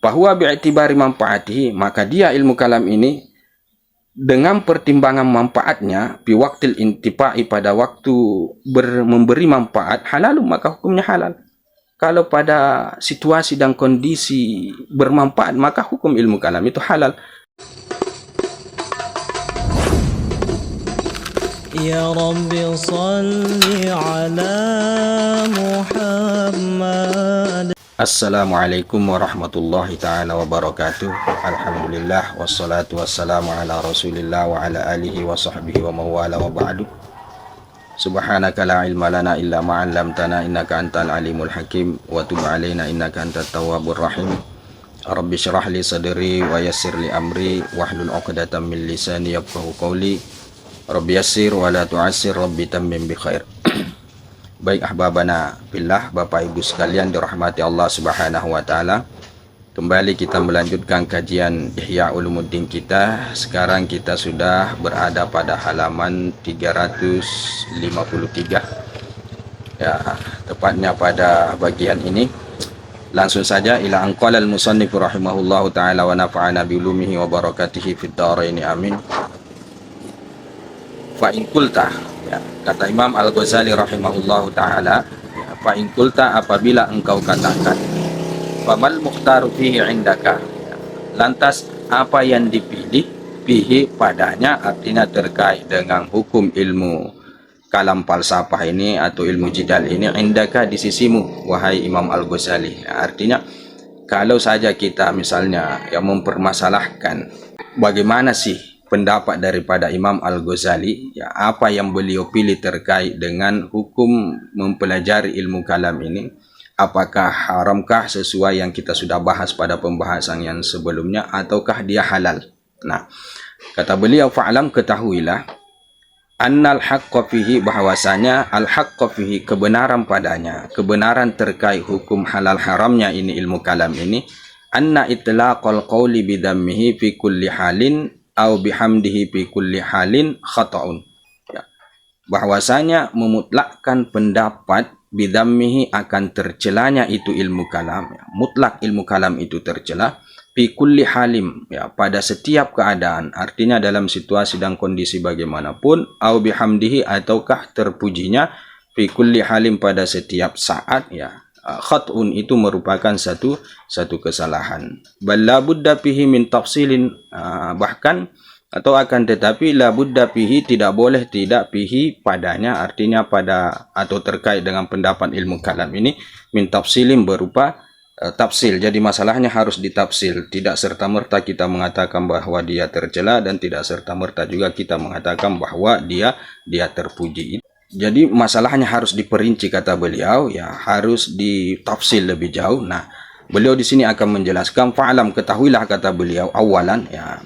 Bahwa bi'tibari manfaatihi, maka dia ilmu kalam ini dengan pertimbangan manfaatnya biwaktil intifa'i, pada waktu memberi manfaat, halalum, maka hukumnya halal. Kalau pada situasi dan kondisi bermanfaat, maka hukum ilmu kalam itu halal. Ya Rabbi salli ala Muhammad. Assalamualaikum warahmatullahi ta'ala wabarakatuh. Alhamdulillah wassalatu wassalamu ala rasulillah wa ala alihi wa sahbihi wa mawala wa ba'du. Subhanaka la ilma lana illa ma'allamtana innaka antal alimul hakim wa tub alaina innaka antat tawwabur rahim. Rabbi syrah li sadri wa yassir li amri wahlul 'uqdatam min lisani yafqahu qawli. Rabbi yassir wa la tu'assir, Rabbi tammim bi khair. Baik ahbabana billah, Bapak Ibu sekalian dirahmati Allah Subhanahu wa taala. Kembali kita melanjutkan kajian Ihya Ulumuddin kita. Sekarang kita sudah berada pada halaman 353. Ya, tepatnya pada bagian ini. Langsung saja ila anqala al-musannif rahimahullahu taala wa nafa'ana bi ulumihi wa barakatihi fid dharain amin. Fa in qulta, ya, kata Imam Al-Ghazali rahimahullahu ta'ala, ya, fa in qulta, apabila engkau katakan, famal mukhtaru fihi indaka, ya, lantas apa yang dipilih fihi padanya, artinya terkait dengan hukum ilmu kalam falsafah ini atau ilmu jidal ini, indaka, di sisimu wahai Imam Al-Ghazali. Ya, artinya kalau saja kita misalnya yang mempermasalahkan bagaimana sih pendapat daripada Imam Al-Ghazali, ya, apa yang beliau pilih terkait dengan hukum mempelajari ilmu kalam ini, apakah haramkah sesuai yang kita sudah bahas pada pembahasan yang sebelumnya, ataukah dia halal. Nah, kata beliau, fa'lam, ketahuilah, annal haqqa fihi, bahwasanya al-haqqa fihi, kebenaran padanya, kebenaran terkait hukum halal haramnya ini ilmu kalam ini, anna itlaqal qawli bidammihi fi kulli halin au bihamdihi fi kulli halin khata'un, ya, bahwasanya memutlakkan pendapat bidammihi, akan tercelanya itu ilmu kalam, ya, mutlak ilmu kalam itu tercela, fi kulli halim, ya, pada setiap keadaan, artinya dalam situasi dan kondisi bagaimanapun, au bihamdihi, ataukah terpujinya, fi kulli halim, pada setiap saat, ya. Khat'un itu merupakan satu kesalahan. Bal la budda fihi min tafsilin, bahkan atau akan tetapi la budda fihi, tidak boleh tidak fihi padanya, artinya pada atau terkait dengan pendapat ilmu kalam ini, min tafsilin, berupa tafsil. Jadi masalahnya harus ditafsil, tidak serta-merta kita mengatakan bahwa dia tercela dan tidak serta-merta juga kita mengatakan bahwa dia terpuji. Jadi masalahnya harus diperinci, kata beliau, ya, harus ditafsil lebih jauh. Nah, beliau di sini akan menjelaskan, fa'lam, ketahuilah, kata beliau, awalan, ya,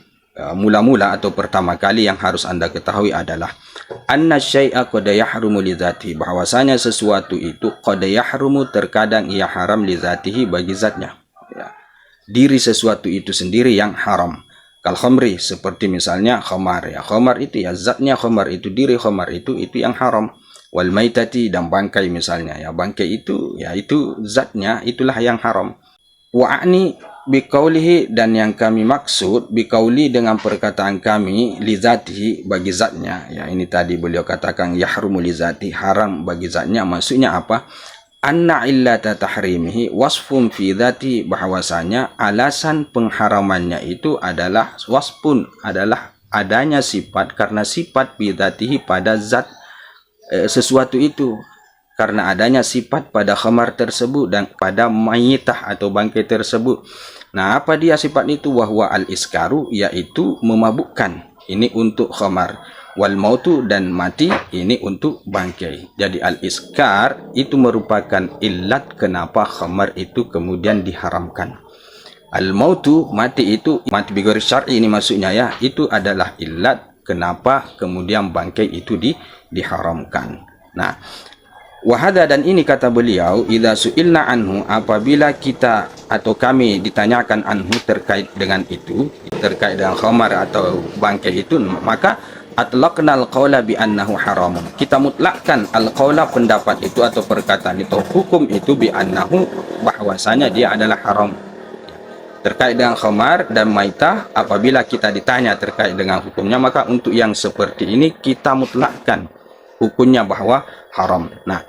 mula-mula atau pertama kali yang harus Anda ketahui adalah anna syai'a qad yahrumu li dzatihi, bahwasanya sesuatu itu qad yahrumu, terkadang ia haram, li dzatihi, bagi zatnya, ya, diri sesuatu itu sendiri yang haram. Kal khamri, seperti misalnya khamar, ya, khamar itu ya zatnya khamar itu, diri khamar itu yang haram. Wal maitati, dan bangkai misalnya, ya, bangkai itu, ya, itu zatnya, itulah yang haram. Wa ani biqaulihi, dan yang kami maksud biqauli, dengan perkataan kami, li zatihi, bagi zatnya, ya, ini tadi beliau katakan yahrumu li zati, haram bagi zatnya, maksudnya apa? Anna illata tahrimihi wasfun fi dzati, bahwasanya alasan pengharamannya itu adalah wasfun, adalah adanya sifat, karena sifat fi dzatihi, pada zat sesuatu itu, karena adanya sifat pada khamar tersebut dan pada mayitah atau bangkai tersebut. Nah, apa dia sifat itu? Wahwa al-iskaru, yaitu memabukkan, ini untuk khamar. Wal mautu, dan mati, ini untuk bangkai. Jadi al-iskar itu merupakan illat kenapa khamar itu kemudian diharamkan. Al-mautu, mati itu, mati bighairi syar'i ini maksudnya, ya, itu adalah illat kenapa kemudian bangkai itu diharamkan. Nah, wahada, dan ini kata beliau, idza su'ilna anhu, apabila kita atau kami ditanyakan anhu, terkait dengan itu, terkait dengan khamar atau bangkai itu, maka atlaqnal qawla bi annahu haramun, kita mutlakkan al-qawla, pendapat itu atau perkataan itu, hukum itu, bi annahu, bahwasanya dia adalah haram. terkait dengan khamar dan maitah, apabila kita ditanya terkait dengan hukumnya, maka untuk yang seperti ini kita mutlakkan hukumnya bahwa haram. Nah,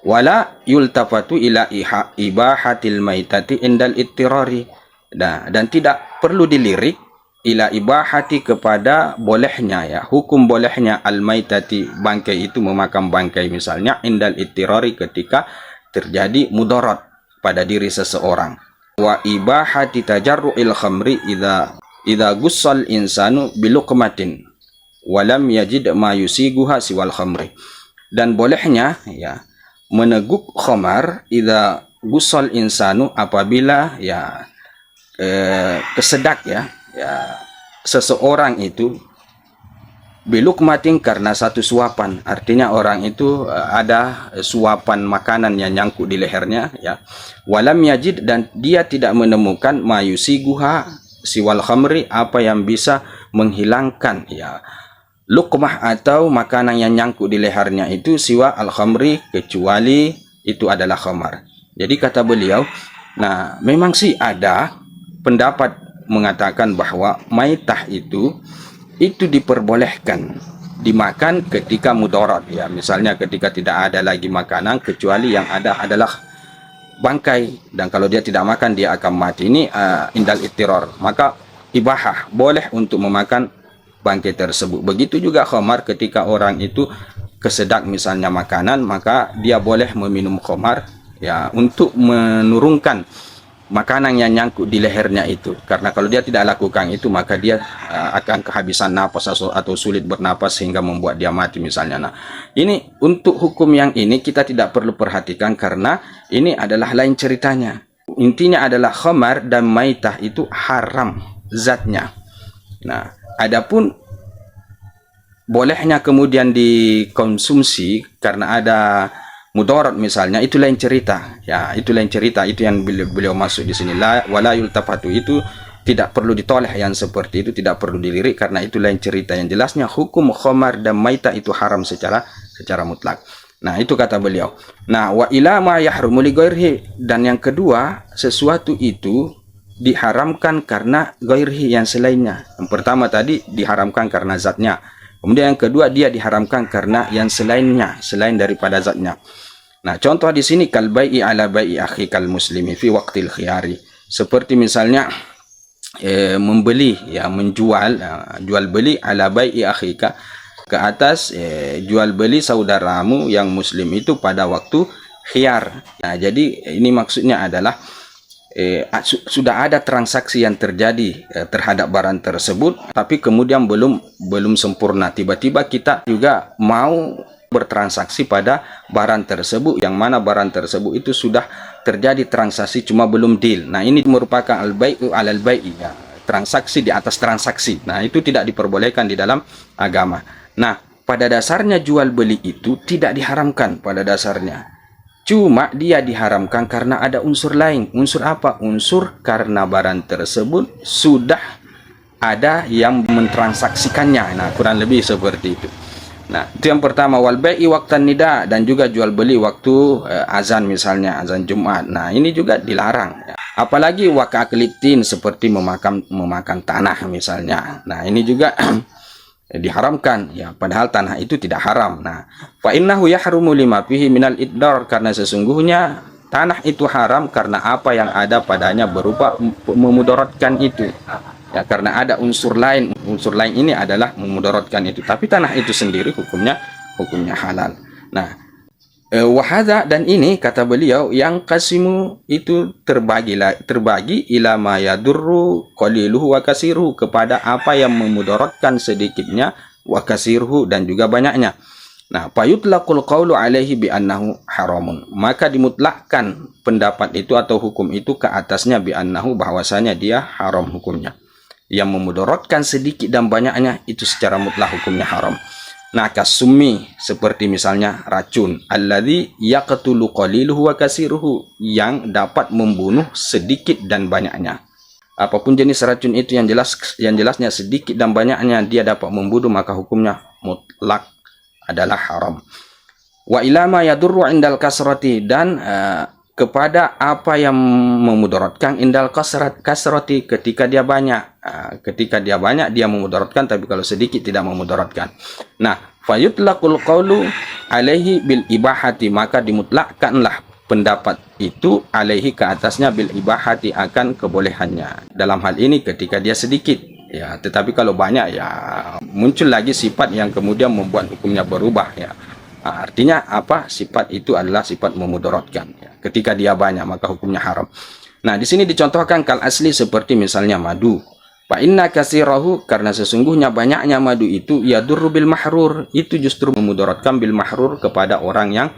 wala yultafatu ila ibahatil maitati indal ittirari. Nah, dan tidak perlu dilirik ila ibahati kepada bolehnya, ya, hukum bolehnya al-maitati, bangkai itu, memakan bangkai misalnya, indal ittirari, ketika terjadi mudarat pada diri seseorang. Wa ibahati tajarru'il khamri idza gussal insanu biluqmatin walam yajid ma yusiguha siwal khamri. Dan bolehnya, ya, meneguk khamar idza gussal insanu, apabila, ya, kesedak, ya, seseorang itu bilukmatin, karena satu suapan, artinya orang itu ada suapan makanan yang nyangkut di lehernya, ya, walam yajid, dan dia tidak menemukan mayusiguha siwal khamri, apa yang bisa menghilangkan, ya, lukmah atau makanan yang nyangkut di lehernya itu, siwa al khamri, kecuali itu adalah khamar. Jadi kata beliau, nah, memang sih ada pendapat mengatakan bahwa maitah itu diperbolehkan dimakan ketika mudarat, ya, misalnya ketika tidak ada lagi makanan kecuali yang ada adalah bangkai, dan kalau dia tidak makan dia akan mati. Ini indal ittiror, maka ibahah, boleh untuk memakan bangkai tersebut. Begitu juga khamar, ketika orang itu kesedak misalnya makanan, maka dia boleh meminum khamar, ya, untuk menurunkan makanan yang nyangkut di lehernya itu, karena kalau dia tidak lakukan itu maka dia akan kehabisan napas atau sulit bernapas sehingga membuat dia mati misalnya. Nah, ini untuk hukum yang ini kita tidak perlu perhatikan karena ini adalah lain ceritanya. Intinya adalah khamar dan maitah itu haram zatnya. Nah, adapun bolehnya kemudian dikonsumsi karena ada mudarat misalnya, itu lain cerita, ya, itu lain cerita. Itu yang beliau masuk di sini, wala yultafatu, itu tidak perlu ditoleh, yang seperti itu tidak perlu dilirik karena itu lain cerita. Yang jelasnya hukum khamar dan maitah itu haram secara mutlak. Nah, itu kata beliau. Nah, wa ila ma yahrumu li ghairihi, dan yang kedua, sesuatu itu diharamkan karena ghairihi, yang selainnya. Yang pertama tadi diharamkan karena zatnya, kemudian yang kedua dia diharamkan karena yang selainnya, selain daripada zatnya. Nah, contoh di sini kal bai'i ala bai'i akhikal muslimi fi waqtil khiyari, seperti misalnya membeli, ya, menjual, jual beli ala bai'i akhika, ke atas jual beli saudaramu yang muslim itu pada waktu khiyar. Nah, jadi ini maksudnya adalah sudah ada transaksi yang terjadi terhadap barang tersebut, tapi kemudian belum sempurna. Tiba-tiba kita juga mau bertransaksi pada barang tersebut, yang mana barang tersebut itu sudah terjadi transaksi cuma belum deal. Nah, ini merupakan al-bai'u alal bai'i, ya, transaksi di atas transaksi. Nah, itu tidak diperbolehkan di dalam agama. Nah, pada dasarnya jual beli itu tidak diharamkan pada dasarnya. Cuma dia diharamkan karena ada unsur lain. Unsur apa? Unsur karena barang tersebut sudah ada yang mentransaksikannya. Nah, kurang lebih seperti itu. Nah, itu yang pertama, wal bai'i waqtan nida, dan juga jual beli waktu azan, misalnya azan Jumat. Nah, ini juga dilarang. Apalagi waka'aklitin, seperti memakan tanah misalnya. Nah, ini juga diharamkan, ya, padahal tanah itu tidak haram. Nah, fa innahu yahrumu lima fihi minal iddar, karena sesungguhnya tanah itu haram karena apa yang ada padanya berupa memudaratkan itu, ya, karena ada unsur lain. Unsur lain ini adalah memudaratkan itu, tapi tanah itu sendiri hukumnya halal. Nah, wahada, dan ini kata beliau, yang kasimu itu terbagi ila ma yadurru qaliluhu wa kasiruhu, kepada apa yang memudaratkan sedikitnya, wa kasiruhu, dan juga banyaknya. Nah, fayutlaqul qawlu alaihi bi annahu haramun, maka dimutlakkan pendapat itu atau hukum itu ke atasnya bi annahu, bahwasanya dia haram hukumnya. Yang memudaratkan sedikit dan banyaknya itu secara mutlak hukumnya haram. Nah, kasumi, seperti misalnya racun, alladzi yaqtulu qaliluhu wa kasiruhu, yang dapat membunuh sedikit dan banyaknya. Apapun jenis racun itu, yang jelasnya sedikit dan banyaknya dia dapat membunuh, maka hukumnya mutlak adalah haram. Wa ila ma yadurru indal kasrati, dan kepada apa yang memudaratkan indal kasrati ketika dia banyak. Ketika dia banyak dia memudaratkan, tapi kalau sedikit tidak memudaratkan. Nah, fayutlaqul qawlu alaihi bil ibahati, maka dimutlakkanlah pendapat itu alaihi ke atasnya bil ibahati akan kebolehannya. Dalam hal ini ketika dia sedikit, ya, tetapi kalau banyak ya muncul lagi sifat yang kemudian membuat hukumnya berubah, ya. Artinya apa? Sifat itu adalah sifat memudaratkan, ya. Ketika dia banyak maka hukumnya haram. Nah, di sini dicontohkan kal asli seperti misalnya madu. Fa inna kasirahu, karena sesungguhnya banyaknya madu itu yadurru bil mahrur, itu justru memudaratkan bil mahrur kepada orang yang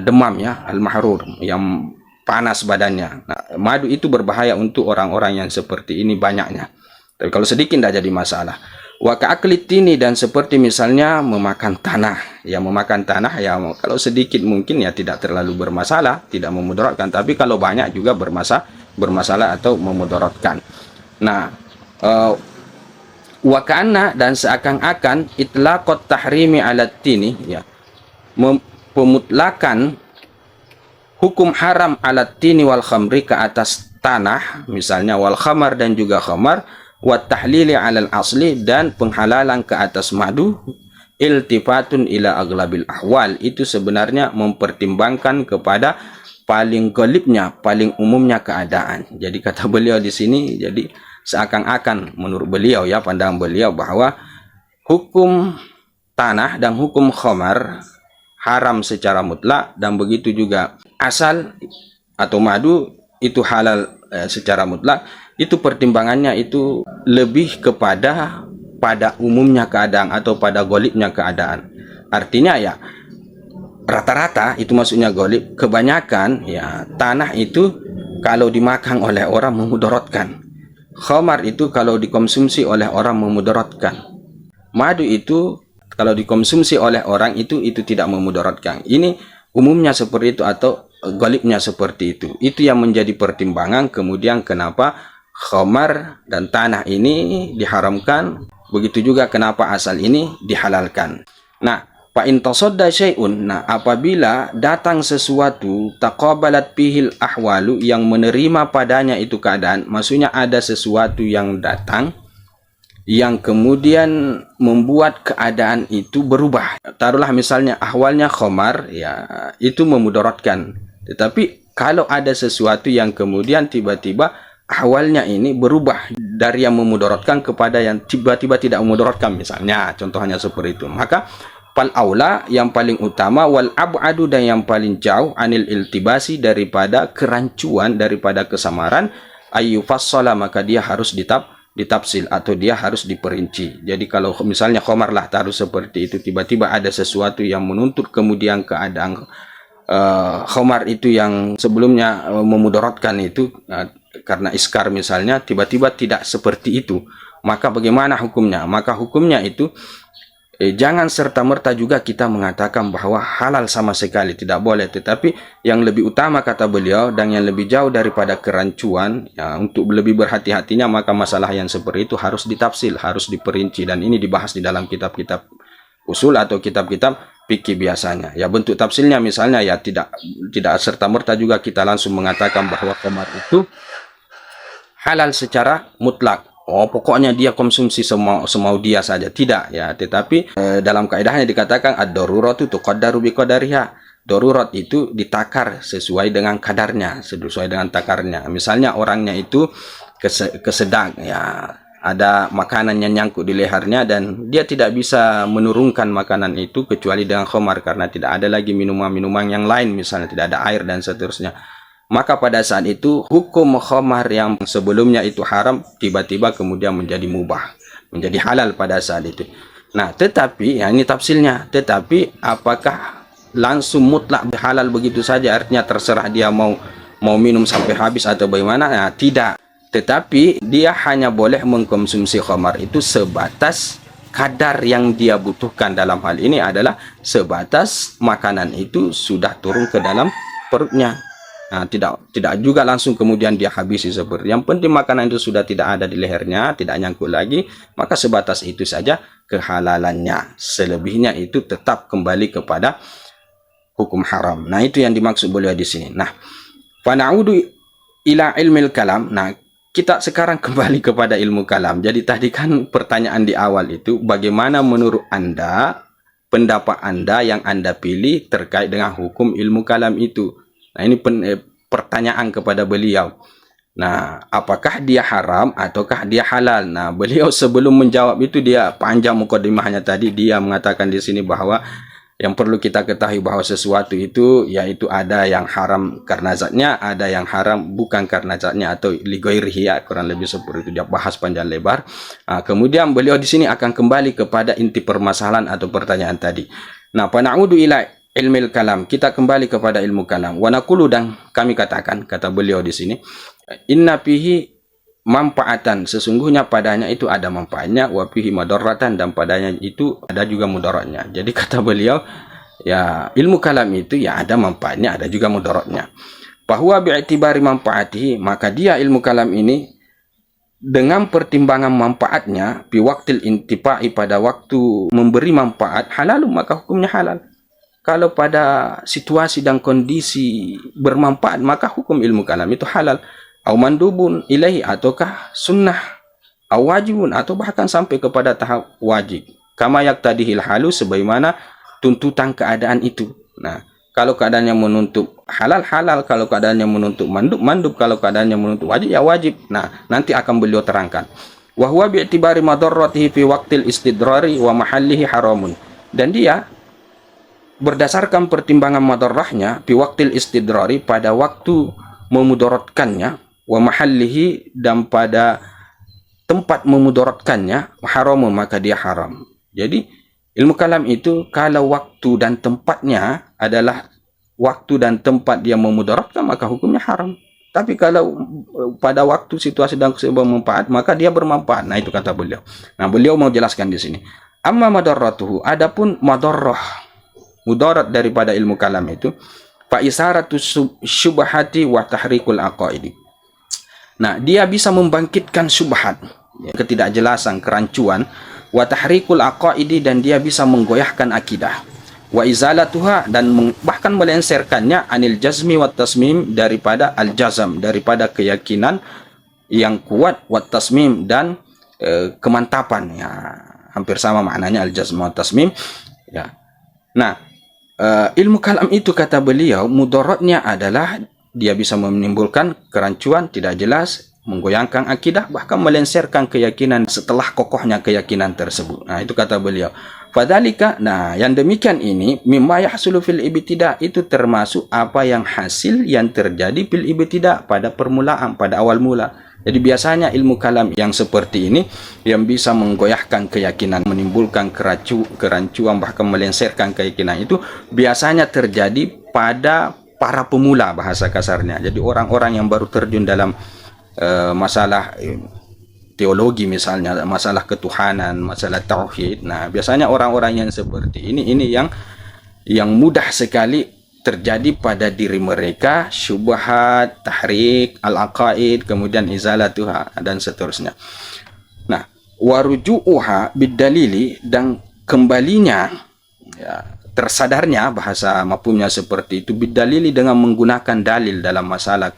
demam, ya, al mahrur, yang panas badannya. Nah, madu itu berbahaya untuk orang-orang yang seperti ini banyaknya. Tapi kalau sedikit tidak jadi masalah. Wa ka'aklitini, dan seperti misalnya memakan tanah. Ya, memakan tanah ya kalau sedikit mungkin ya tidak terlalu bermasalah, tidak memudaratkan, tapi kalau banyak juga bermasalah atau memudaratkan. Nah, wa ka'anna, dan seakan-akan itlaqat tahrimi 'ala tini, ya, pemutlakan hukum haram 'ala tini wal khamri ke atas tanah, misalnya wal khamar dan juga khamar, wa tahlili 'alal asli, dan penghalalan ke atas madu, iltifatun ila aglabil ahwal, itu sebenarnya mempertimbangkan kepada paling golibnya, paling umumnya keadaan. Jadi kata beliau di sini, jadi seakan-akan menurut beliau, ya, pandangan beliau bahwa hukum tanah dan hukum khamar haram secara mutlak, dan begitu juga asal atau madu itu halal secara mutlak. Itu pertimbangannya itu lebih kepada pada umumnya keadaan atau pada golibnya keadaan. Artinya ya rata-rata itu maksudnya golib, kebanyakan ya tanah itu kalau dimakan oleh orang memudaratkan. Khamar itu kalau dikonsumsi oleh orang memudaratkan. Madu itu kalau dikonsumsi oleh orang itu tidak memudaratkan. Ini umumnya seperti itu atau golibnya seperti itu. Itu yang menjadi pertimbangan kemudian kenapa khamar dan tanah ini diharamkan. Begitu juga kenapa asal ini dihalalkan. Nah, fa in tasadda syai'un, nah apabila datang sesuatu taqabalat bihil ahwalu, yang menerima padanya itu keadaan, maksudnya ada sesuatu yang datang yang kemudian membuat keadaan itu berubah. Taruhlah misalnya ahwalnya khamar, ya itu memudaratkan. Tetapi kalau ada sesuatu yang kemudian tiba-tiba ahwalnya ini berubah dari yang memudaratkan kepada yang tiba-tiba tidak memudaratkan, misalnya contohnya seperti itu, maka fal aula, yang paling utama, wal ab'adu, dan yang paling jauh, anil iltibasi, daripada kerancuan, daripada kesamaran, ayu fassala, maka dia harus ditafsil atau dia harus diperinci. Jadi kalau misalnya khamar lah taruh seperti itu, tiba-tiba ada sesuatu yang menuntut kemudian keadaan khamar itu yang sebelumnya memudaratkan itu karena iskar misalnya, tiba-tiba tidak seperti itu, maka bagaimana hukumnya? Maka hukumnya itu jangan serta-merta juga kita mengatakan bahwa halal sama sekali, tidak boleh. Tetapi yang lebih utama kata beliau dan yang lebih jauh daripada kerancuan, ya, untuk lebih berhati-hatinya, maka masalah yang seperti itu harus ditafsil, harus diperinci, dan ini dibahas di dalam kitab-kitab usul atau kitab-kitab fikih biasanya. Ya, bentuk tafsilnya misalnya ya tidak serta-merta juga kita langsung mengatakan bahwa khamar itu halal secara mutlak. Oh, pokoknya dia konsumsi semau dia saja. Tidak, ya. Tetapi dalam kaidahnya dikatakan ad-daruratu tuqaddaru biqadariha. Darurat itu ditakar sesuai dengan kadarnya, sesuai dengan takarnya. Misalnya orangnya itu kesedang, ya, ada makanan yang nyangkut di lehernya dan dia tidak bisa menurunkan makanan itu kecuali dengan khamar karena tidak ada lagi minuman-minuman yang lain, misalnya tidak ada air dan seterusnya. Maka pada saat itu hukum khamar yang sebelumnya itu haram tiba-tiba kemudian menjadi mubah, menjadi halal pada saat itu. Nah, tetapi ya ini tafsilnya. Tetapi apakah langsung mutlak halal begitu saja? Artinya terserah dia mau minum sampai habis atau bagaimana? Nah, tidak. Tetapi dia hanya boleh mengkonsumsi khamar itu sebatas kadar yang dia butuhkan. Dalam hal ini adalah sebatas makanan itu sudah turun ke dalam perutnya. Nah, tidak juga langsung kemudian dia habisi seperti. Yang penting makanan itu sudah tidak ada di lehernya, tidak nyangkut lagi, maka sebatas itu saja kehalalannya. Selebihnya itu tetap kembali kepada hukum haram. Nah, itu yang dimaksud beliau di sini. Nah, fana'udu ila ilmil kalam. Nah, kita sekarang kembali kepada ilmu kalam. Jadi tadi kan pertanyaan di awal itu, bagaimana menurut Anda, pendapat Anda yang Anda pilih terkait dengan hukum ilmu kalam itu. Nah, ini pertanyaan kepada beliau. Nah, apakah dia haram ataukah dia halal? Nah, beliau sebelum menjawab itu dia panjang mukadimahnya tadi, dia mengatakan di sini bahwa yang perlu kita ketahui bahwa sesuatu itu yaitu ada yang haram karena zatnya, ada yang haram bukan karena zatnya atau ligoirihi, ya, kurang lebih seperti itu dia bahas panjang lebar. Nah, kemudian beliau di sini akan kembali kepada inti permasalahan atau pertanyaan tadi. Nah, pana'udu ila ilmil kalam, kita kembali kepada ilmu kalam. Wa naqulu, dan kami katakan, kata beliau di sini, inna fihi manfaatan, sesungguhnya padanya itu ada manfaatnya, wa fihi madarratan, dan padanya itu ada juga mudaratnya. Jadi kata beliau, ya ilmu kalam itu ya ada manfaatnya, ada juga mudaratnya. Bahwa bi'tibari manfaatihi, maka dia ilmu kalam ini dengan pertimbangan manfaatnya, bi waqtil intifa'i, pada waktu memberi manfaat, halalum, maka hukumnya halal. Kalau pada situasi dan kondisi bermanfaat, maka hukum ilmu kalam itu halal. Au mandubun ilahi, ataukah sunnah, au wajibun, atau bahkan sampai kepada tahap wajib. Kama yaktadihil halu, sebagaimana tuntutan keadaan itu. Nah, kalau keadaannya menuntut halal, halal. Kalau keadaannya menuntut mandub, mandub. Kalau keadaannya menuntut wajib, ya wajib. Nah, nanti akan beliau terangkan. Wa huwa bi'tibari madarratihi fi waqtil istidrari wa mahallihi haramun. Dan dia berdasarkan pertimbangan madarrahnya fi waqtil istidrari, pada waktu memudaratkannya, wa mahallihi, dan pada tempat memudaratkannya, haramun, maka dia haram. Jadi ilmu kalam itu kalau waktu dan tempatnya adalah waktu dan tempat dia memudaratkan, maka hukumnya haram. Tapi kalau pada waktu situasi dan bermanfaat, maka dia bermanfaat. Nah, itu kata beliau. Nah, beliau mau jelaskan di sini. Amma madarratuhu, adapun madarrah, mudarat daripada ilmu kalam itu, fa isaratu syubhati wa tahrikul aqaidi. Nah, dia bisa membangkitkan syubhat, ketidakjelasan, kerancuan, wa tahrikul aqaidi, dan dia bisa menggoyahkan akidah, wa izalatuha, dan bahkan melengsarkannya, anil jazmi wa tasmim, daripada al jazam, daripada keyakinan yang kuat, wa tasmim, dan kemantapan, ya hampir sama maknanya al jazm wa tasmim, ya. Nah, ilmu kalam itu, kata beliau, mudaratnya adalah dia bisa menimbulkan kerancuan, tidak jelas, menggoyangkan akidah, bahkan melengsarkan keyakinan setelah kokohnya keyakinan tersebut. Nah, itu kata beliau. Fadzalika, nah yang demikian ini, mimma yahsulu fil ibtida, itu termasuk apa yang hasil yang terjadi fil ibtida, pada permulaan, pada awal mula. Jadi biasanya ilmu kalam yang seperti ini, yang bisa menggoyahkan keyakinan, menimbulkan kerancuan, bahkan melengsarkan keyakinan, itu biasanya terjadi pada para pemula, bahasa kasarnya. Jadi orang-orang yang baru terjun dalam masalah teologi, misalnya masalah ketuhanan, masalah tauhid. Nah, biasanya orang-orang yang seperti ini yang mudah sekali terjadi pada diri mereka syubhat, tahrik, al-aqaid, kemudian izalatuha, dan seterusnya. Nah, waruju'uha bidalili, dan kembalinya, ya, tersadarnya, bahasa mafhumnya seperti itu, bidalili, dengan menggunakan dalil dalam masalah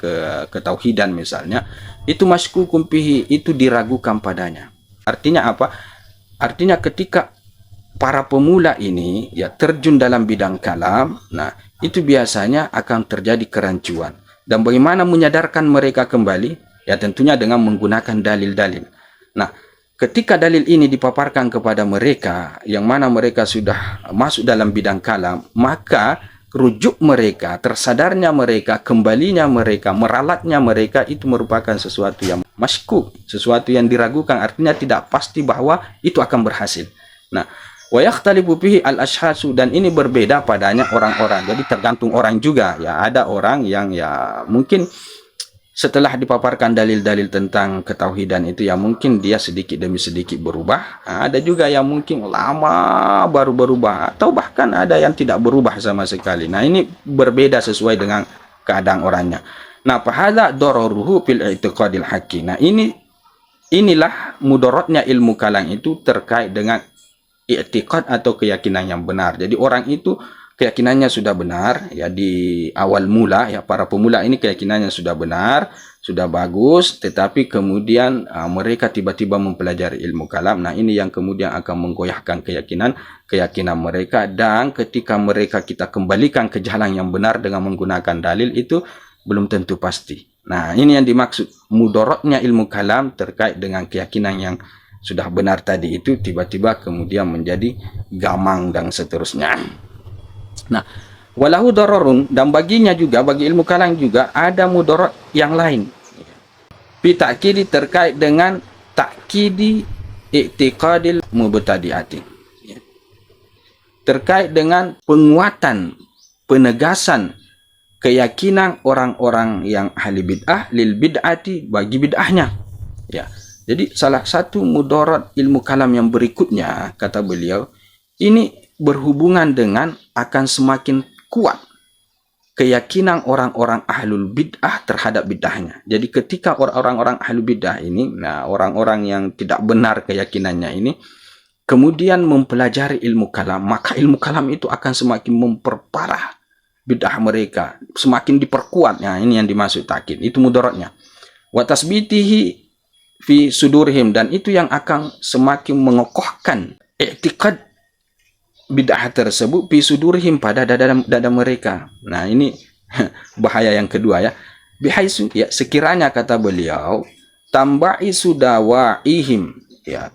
ketauhidan misalnya, itu maskukum fihi, itu diragukan padanya. Artinya apa? Artinya ketika para pemula ini ya terjun dalam bidang kalam, nah itu biasanya akan terjadi kerancuan. Dan bagaimana menyadarkan mereka kembali? Ya tentunya dengan menggunakan dalil-dalil. Nah, ketika dalil ini dipaparkan kepada mereka, yang mana mereka sudah masuk dalam bidang kalam, maka rujuk mereka, tersadarnya mereka, kembalinya mereka, meralatnya mereka, itu merupakan sesuatu yang masykuk, sesuatu yang diragukan, artinya tidak pasti bahwa itu akan berhasil. Nah, wa yakhtalifu fihi al-ashhasu, dan ini berbeda padanya orang-orang. Jadi tergantung orang juga, ya ada orang yang ya mungkin setelah dipaparkan dalil-dalil tentang ketauhidan itu, ya mungkin dia sedikit demi sedikit berubah. Nah, ada juga yang mungkin lama baru berubah, atau bahkan ada yang tidak berubah sama sekali. Nah, ini berbeda sesuai dengan keadaan orangnya. Nah, fahadza dararuhu fil i'tiqadil haqqi. Nah, inilah mudaratnya ilmu kalam itu terkait dengan i'tiqad atau keyakinan yang benar. Jadi orang itu keyakinannya sudah benar ya di awal mula ya, para pemula ini keyakinannya sudah benar, sudah bagus, tetapi kemudian mereka tiba-tiba mempelajari ilmu kalam. Nah, ini yang kemudian akan menggoyahkan keyakinan mereka, dan ketika mereka kita kembalikan ke jalan yang benar dengan menggunakan dalil, itu belum tentu pasti. Nah, ini yang dimaksud mudaratnya ilmu kalam terkait dengan keyakinan yang sudah benar tadi itu tiba-tiba kemudian menjadi gamang dan seterusnya. Nah, walahu dararun, dan baginya juga, bagi ilmu kalam juga ada mudarat yang lain. Fi ta'kidi, terkait dengan ta'kidi i'tiqadil mubtadi'ati. Terkait dengan penguatan, penegasan keyakinan orang-orang yang ahli bid'ah lil bid'ati, bagi bid'ahnya. Ya. Jadi salah satu mudarat ilmu kalam yang berikutnya, kata beliau, ini berhubungan dengan akan semakin kuat keyakinan orang-orang ahlul bid'ah terhadap bid'ahnya. Jadi ketika orang-orang ahlul bid'ah ini, nah orang-orang yang tidak benar keyakinannya ini, kemudian mempelajari ilmu kalam, maka ilmu kalam itu akan semakin memperparah bid'ah mereka, semakin diperkuat. Nah, ini yang dimaksud takin, itu mudaratnya. Wa tasbitihi fi sudurihim, dan itu yang akan semakin mengokohkan i'tiqad bid'ah tersebut fi sudurihim, pada dada mereka. Nah, ini bahaya yang kedua ya. Bihaisu, ya, sekiranya kata beliau tamba'isu dawaihim, ya,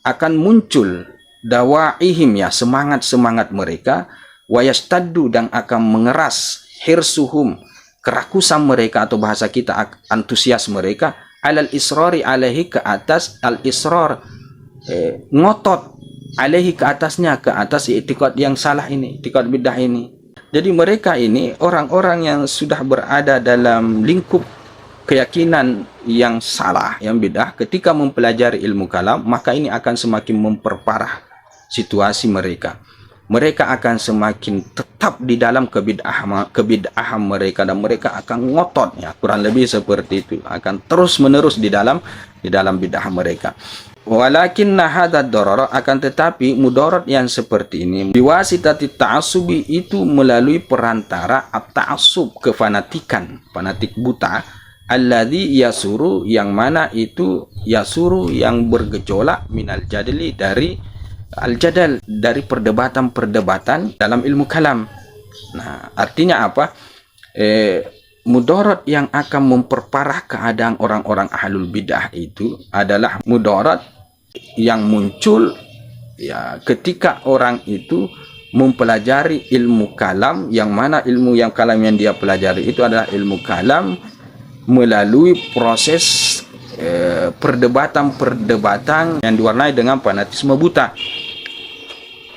akan muncul dawaihim, ya, semangat mereka, wa yastaddu, dan akan mengeras hirsuhum, kerakusan mereka, atau bahasa kita antusias mereka, alal israri alaihi, ke atas al israr, ngotot alaihi, ke atasnya, ke atas i'tiqad yang salah ini, i'tiqad bid'ah ini. Jadi mereka ini orang-orang yang sudah berada dalam lingkup keyakinan yang salah, yang bid'ah, ketika mempelajari ilmu kalam, maka ini akan semakin memperparah situasi mereka. Mereka akan semakin tetap di dalam kebid'ahan mereka, dan mereka akan ngotot, ya, kurang lebih seperti itu, akan terus-menerus di dalam bid'ah mereka. Walakinna hadzal darar, akan tetapi mudarat yang seperti ini biwasitati ta'assubi, itu melalui perantara at-ta'assub, kefanatikan, fanatik buta, alladzi yasuru, yang mana itu yasuru, yang bergejolak, minal jadli, dari al-jadal, dari perdebatan dalam ilmu kalam. Nah, artinya apa? Mudarat yang akan memperparah keadaan orang-orang ahlul bidah itu adalah mudarat yang muncul, ya, ketika orang itu mempelajari ilmu kalam, yang mana ilmu yang kalam yang dia pelajari itu adalah ilmu kalam melalui proses perdebatan yang diwarnai dengan fanatisme buta.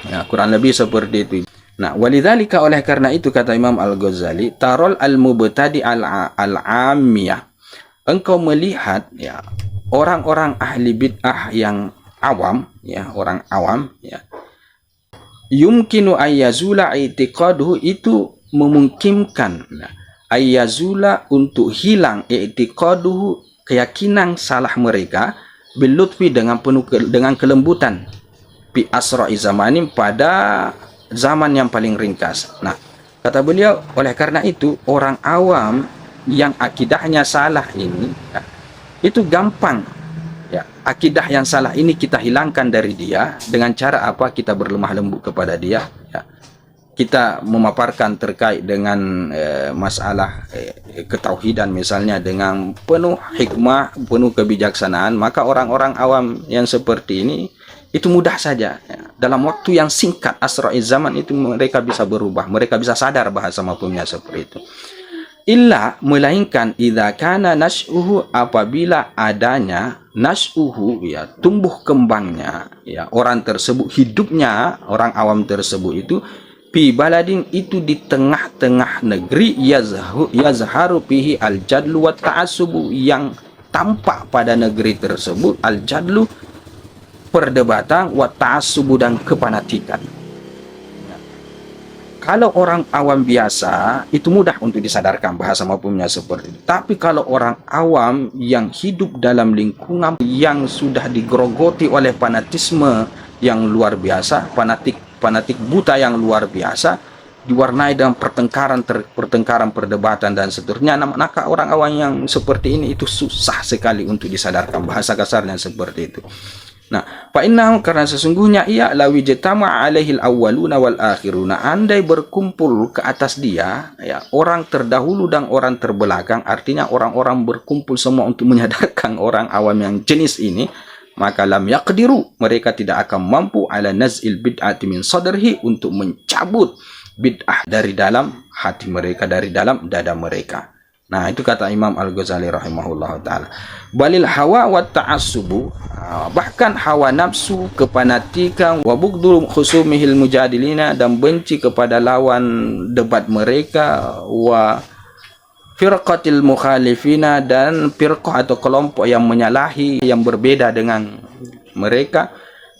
Ya, kurang lebih seperti itu. Nah, walidzalika, oleh karena itu kata Imam Al-Ghazali, tarol al-mubtadi al-amiyah, engkau melihat, ya, orang-orang ahli bid'ah yang awam, ya, orang awam, ya, yumkinu ayyazula i'tiqaduhu, itu memungkinkan, nah, ayyazula, untuk hilang, i'tiqaduhu, keyakinan salah mereka, bilutfi, dengan penuh dengan kelembutan, bi asra'i zamanin, pada zaman yang paling ringkas. Nah, kata beliau, oleh karena itu orang awam yang akidahnya salah ini, ya, itu gampang, ya, akidah yang salah ini kita hilangkan dari dia dengan cara apa? Kita berlemah lembut kepada dia, ya. Kita memaparkan terkait dengan masalah ketauhidan misalnya dengan penuh hikmah, penuh kebijaksanaan, maka orang-orang awam yang seperti ini itu mudah saja, ya. Dalam waktu yang singkat, asra'i zaman, itu mereka bisa berubah, mereka bisa sadar, bahasa mafhumnya seperti itu. Illa, melainkan idza kana nas'uhu, apabila adanya nas'uhu, ya, tumbuh kembangnya, ya, orang tersebut, hidupnya orang awam tersebut itu fi baladin, itu di tengah-tengah negeri, yazharu fihi al-jadlu wa ta'assubu, yang tampak pada negeri tersebut al-jadlu, perdebatan, wa ta'assubu, dan kefanatikan. Kalau orang awam biasa itu mudah untuk disadarkan, bahasa mafhumnya seperti itu. Tapi kalau orang awam yang hidup dalam lingkungan yang sudah digerogoti oleh fanatisme yang luar biasa, fanatik buta yang luar biasa, diwarnai dengan pertengkaran, perdebatan dan seterusnya. Maka orang awam yang seperti ini itu susah sekali untuk disadarkan, bahasa kasarnya seperti itu. Nah, fa innahu, karena sesungguhnya ia lawi jatama alaihil awwaluna wal akhiruna, andai berkumpul ke atas dia ya orang terdahulu dan orang terbelakang, artinya orang-orang berkumpul semua untuk menyadarkan orang awam yang jenis ini, maka lam yaqdiru, mereka tidak akan mampu ala naz'il bid'ati min sadrihi, untuk mencabut bid'ah dari dalam hati mereka, dari dalam dada mereka. Nah, itu kata Imam Al-Ghazali rahimahullah ta'ala. Balil hawa wa ta'assubu, bahkan hawa nafsu, kepanatikan, wa bughdul khusumihil mujadilina, dan benci kepada lawan debat mereka, wa firqatil mukhalifina, dan firqah atau kelompok yang menyalahi, yang berbeda dengan mereka,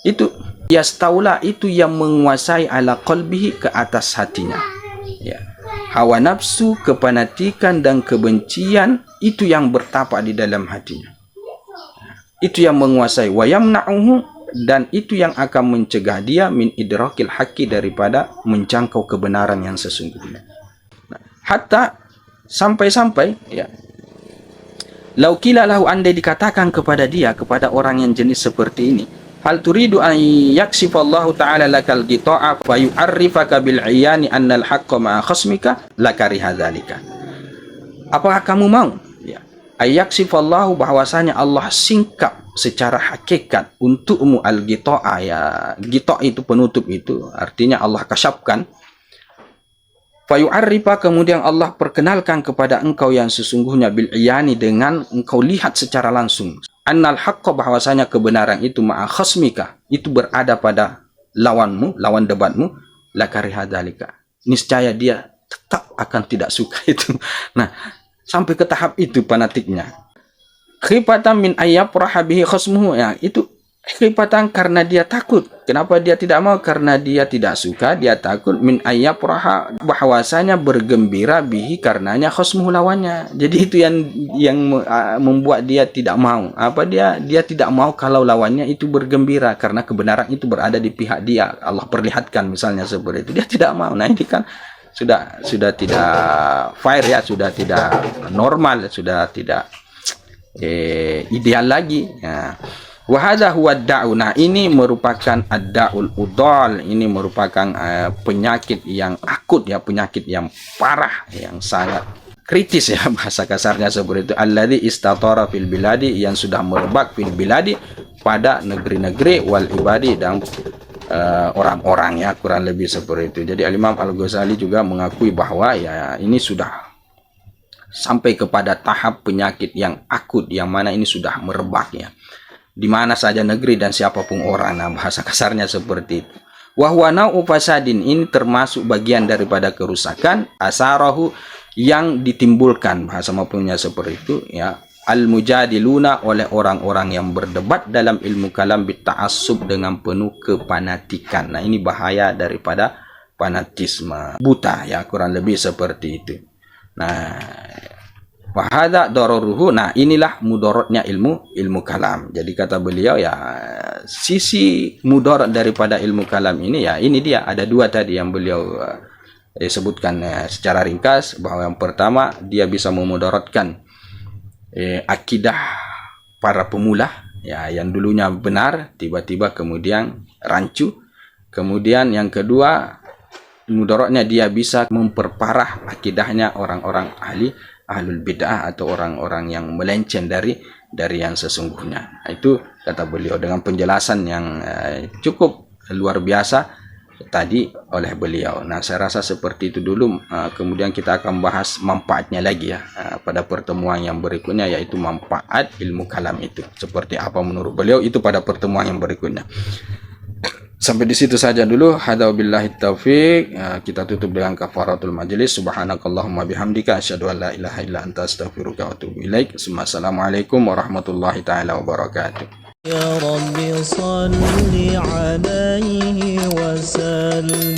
itu yastaula, itu yang menguasai ala qalbihi, ke atas hatinya ya. Hawa nafsu, kepanatikan dan kebencian, itu yang bertapak di dalam hatinya, itu yang menguasai. Wa yamna'uhu, dan itu yang akan mencegah dia min idrakil haqqi, daripada menjangkau kebenaran yang sesungguhnya. Hatta sampai-sampai ya, lau qila lahu, andai dikatakan kepada dia, kepada orang yang jenis seperti ini, hal turidu an yaksifallahu ta'ala lakal gita'a fa yu'arrifaka bil 'iyani annal haqqa ma'a khasmika lakariha dzalika. Apakah kamu mau ya, ayaksifallahu, bahwasanya Allah singkap secara hakikat untukmu al gita'a, ya gita' itu penutup, itu artinya Allah kasyafkan. Fa yu'arrifa, kemudian Allah perkenalkan kepada engkau yang sesungguhnya, bil 'iyani, dengan engkau lihat secara langsung, annal haqqa, bahwasanya kebenaran itu ma'a khasmika, itu berada pada lawanmu, lawan debatmu, lakariha dzalika, niscaya dia tetap akan tidak suka itu. Nah, sampai ke tahap itu fanatiknya. Khifatan min ayyafraha bihi khasmuhu, ya itu khifatan, karena dia takut. Kenapa dia tidak mau? Karena dia tidak suka, dia takut. Min ayyafraha, bahwasanya bergembira, bihi, karenanya khasmuhu, lawannya. Jadi itu yang membuat dia tidak mau. Apa dia tidak mau kalau lawannya itu bergembira, karena kebenaran itu berada di pihak dia. Allah perlihatkan misalnya seperti itu, dia tidak mau. Nah, ini kan sudah tidak fair ya, sudah tidak normal, sudah tidak ideal lagi ya. Wa hadza huwa ad-da'u. Nah, ini merupakan ad-da'ul udal, ini merupakan penyakit yang akut ya, penyakit yang parah, yang sangat kritis ya, bahasa kasarnya seperti itu. Alladzi istatara fil biladi, yang sudah merebak fil biladi, pada negeri-negeri, wal ibadi, dan orang-orang ya, kurang lebih seperti itu. Jadi Imam Al-Ghazali juga mengakui bahwa ya ini sudah sampai kepada tahap penyakit yang akut, yang mana ini sudah merebak ya, di mana saja negeri dan siapapun orang. Nah, bahasa kasarnya seperti itu. Wa huwa nau'u fasadin, ini termasuk bagian daripada kerusakan, asarahu, yang ditimbulkan, bahasa maupunnya seperti itu ya, al mujadiluna, oleh orang-orang yang berdebat dalam ilmu kalam, bitta'assub, dengan penuh kepanatikan. Nah, ini bahaya daripada fanatisme buta ya, kurang lebih seperti itu. Nah, wahada dororuhu. Nah, inilah mudorotnya ilmu kalam. Jadi kata beliau ya, sisi mudorot daripada ilmu kalam ini ya, ini dia ada dua tadi yang beliau sebutkan secara ringkas, bahwa yang pertama dia bisa memudorotkan akidah para pemula ya, yang dulunya benar tiba-tiba kemudian rancu. Kemudian yang kedua, mudorotnya dia bisa memperparah akidahnya orang-orang ahlul bid'ah, atau orang-orang yang melenceng dari yang sesungguhnya. Nah, itu kata beliau dengan penjelasan yang cukup luar biasa tadi oleh beliau. Nah, saya rasa seperti itu dulu. Kemudian kita akan bahas manfaatnya lagi ya pada pertemuan yang berikutnya, yaitu manfaat ilmu kalam itu seperti apa menurut beliau, itu pada pertemuan yang berikutnya. Sampai di situ saja dulu. Hadza billahi taufik. Kita tutup dengan kafaratul majlis. Subhanakallahumma bihamdika asyhadu an la ilaha illa anta astaghfiruka wa atubu ilaik. Assalamualaikum warahmatullahi taala wabarakatuh. يا رب صل عليه وسلم